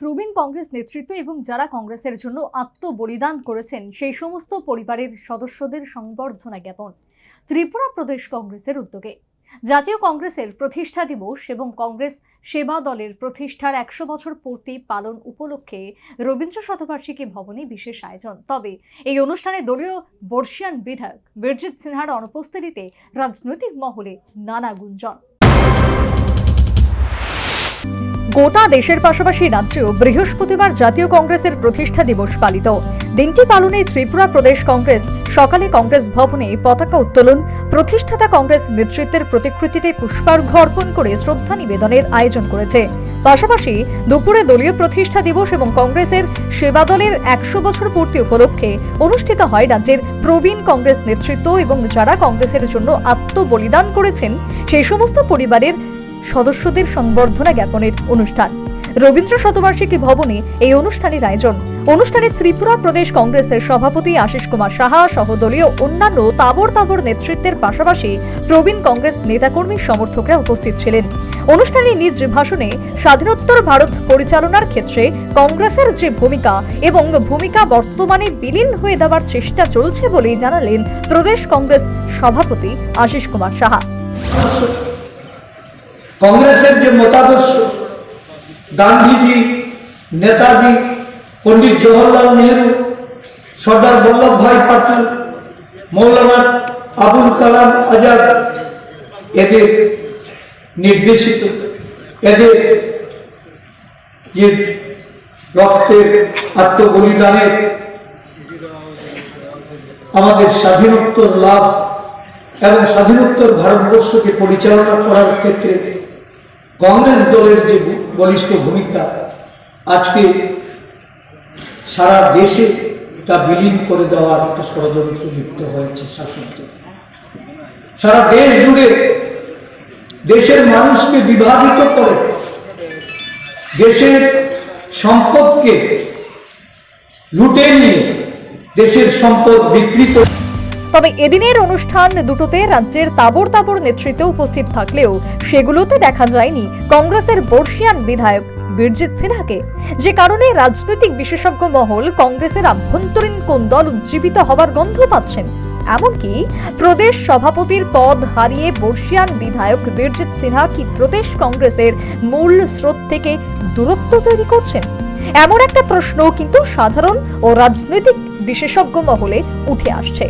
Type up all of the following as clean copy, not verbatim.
প্রবীণ কংগ্রেস নেতৃত্ব এবং যারা কংগ্রেসের জন্য আত্মবলিদান করেছেন সেই সমস্ত পরিবারের সদস্যদের সংবর্ধনা জ্ঞাপন ত্রিপুরা প্রদেশ কংগ্রেসের উদ্যোগে জাতীয় কংগ্রেসের প্রতিষ্ঠা দিবস এবং কংগ্রেস সেবা দলের প্রতিষ্ঠার 100 বছর পূর্তি পালন উপলক্ষে রবীন্দ্র শতবার্ষিকী ভবনে বিশেষ আয়োজন। তবে এই অনুষ্ঠানে দলীয় বর্ষিয়ান বিধায়ক বীরজিৎ সিনহার অনুপস্থিতিতে রাজনৈতিক মহলে নানা গুঞ্জন। গোটা দেশের পাশাপাশি রাজ্যেও বৃহস্পতিবার জাতীয় কংগ্রেসের প্রতিষ্ঠা দিবস পালিত। দিনটি পালনে ত্রিপুরা প্রদেশ কংগ্রেস সকালে কংগ্রেস ভবনে পতাকা উত্তোলন, প্রতিষ্ঠাতা কংগ্রেস নেতৃত্বের প্রতিকৃতিতে পুষ্পার্ঘ্য অর্পণ করে শ্রদ্ধা নিবেদনের আয়োজন করেছে। পাশাপাশি দুপুরে দলীয় প্রতিষ্ঠা দিবস এবং কংগ্রেসের সেবা দলের 100 বছর পূর্তি উপলক্ষে অনুষ্ঠিত হয় রাজ্যের প্রবীণ কংগ্রেস নেতৃত্ব এবং যারা কংগ্রেসের জন্য আত্মবলিদান করেছেন সেই সমস্ত পরিবারের সদস্যদের সংবর্ধনা জ্ঞাপনের অনুষ্ঠান। রবীন্দ্র শতবার্ষিকী ভবনে এই অনুষ্ঠানের আয়োজন। অনুষ্ঠানে ত্রিপুরা প্রদেশ কংগ্রেসের সভাপতি আশিস কুমার সাহা সহ দলীয় অন্যান্য তাবর নেতৃত্বের পাশাপাশি প্রবীণ কংগ্রেস নেতাকর্মী সমর্থকরা উপস্থিত ছিলেন। অনুষ্ঠানে নিজ ভাষণে স্বাধীনোত্তর ভারত পরিচালনার ক্ষেত্রে কংগ্রেসের যে ভূমিকা বর্তমানে বিলীন হয়ে দেওয়ার চেষ্টা চলছে বলেই জানালেন প্রদেশ কংগ্রেস সভাপতি আশিস কুমার সাহা। কংগ্রেসের যে মতাদর্শ গান্ধীজি, নেতাজি, পণ্ডিত জওহরলাল নেহরু, সর্দার বল্লভভাই পাটেল, মৌলানা আবুল কালাম আজাদ, এদের নির্দেশিত, এদের যে রক্তের আত্মবলিদানের আমাদের স্বাধীনোত্তর লাভ এবং স্বাধীনোত্তর ভারতবর্ষকে পরিচালনা করার ক্ষেত্রে কংগ্রেস দলের যে বলিষ্ঠ ভূমিকা, আজকে সারা দেশে তা বিলীন করে দেওয়ার একটা ষড়যন্ত্র লিপ্ত হয়েছে শাসকদের। সারা দেশ জুড়ে দেশের মানুষকে বিভাজিত করে দেশের সম্পদকে লুটে নিয়ে দেশের সম্পদ বিক্রি করে। তবে এদিনের অনুষ্ঠান দুটোতে রাজ্যের তাবর নেতৃত্বে উপস্থিত থাকলেও সেগুলোতে দেখা যায়নি কংগ্রেসের বর্ষিয়ান বিধায়ক বীরজিৎ সিনহাকে, যে কারণে রাজনৈতিক বিশেষজ্ঞ মহল কংগ্রেসের আভ্যন্তরীণ কোন্দল উজ্জীবিত হওয়ার গন্ধ পাচ্ছেন। এমনকি প্রদেশ সভাপতির পদ হারিয়ে বর্ষিয়ান বিধায়ক বীরজিৎ সিনহা কি প্রদেশ কংগ্রেসের মূল স্রোত থেকে দূরত্ব তৈরি করছেন, এমন একটা প্রশ্ন কিন্তু সাধারণ ও রাজনৈতিক বিশেষজ্ঞ মহলে উঠে আসছে।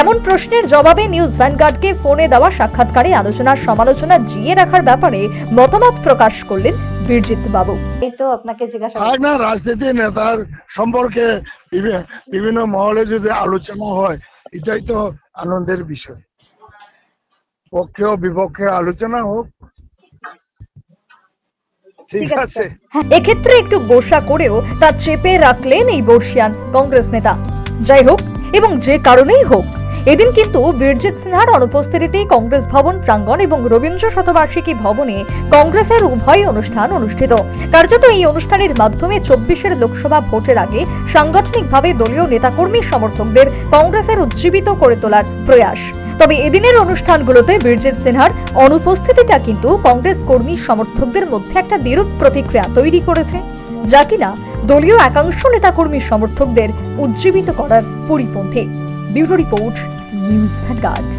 এমন প্রশ্নের জবাবে নিউজ ভ্যানগার্ডকে ফোনে দেওয়া সাক্ষাৎকারে আলোচনার সমালোচনা জিয়ে রাখার ব্যাপারে মতামত প্রকাশ করলেন বীরজিৎ বাবু। এই তো আপনাকে জিজ্ঞাসা না, রাজনীতি নেতার সম্পর্কে বিভিন্ন মহলে যদি আলোচনা হয়, এটাই তো আনন্দের বিষয়। পক্ষে ও বিপক্ষে আলোচনা হোক, ঠিক আছে। এক্ষেত্রে একটু গোসা করেও তা চেপে রাখলেন এই বর্ষিয়ান কংগ্রেস নেতা। যাই হোক এবং যে কারণেই হোক, এদিন কিন্তু বীরজিৎ সিনহার অনুপস্থিতিতে কংগ্রেস ভবন প্রাঙ্গণ এবং রবীন্দ্র শতবার্ষিকী ভবনে কংগ্রেসের উভয় অনুষ্ঠান অনুষ্ঠিত। কার্যত এই অনুষ্ঠানের মাধ্যমে 24 লোকসভা ভোটের আগে সাংগঠনিকভাবে দলীয় নেতাকর্মী সমর্থকদের কংগ্রেসের উজ্জীবিত করে তোলার প্রয়াস। তবে এদিনের অনুষ্ঠানগুলোতে বীরজিৎ সিনহার অনুপস্থিতিটা কিন্তু কংগ্রেস কর্মী সমর্থকদের মধ্যে একটা বিরূপ প্রতিক্রিয়া তৈরি করেছে, যা কিনা দলীয় একাংশ নেতাকর্মী সমর্থকদের উজ্জীবিত করার পরিপন্থী। Bureau report, news vanguard.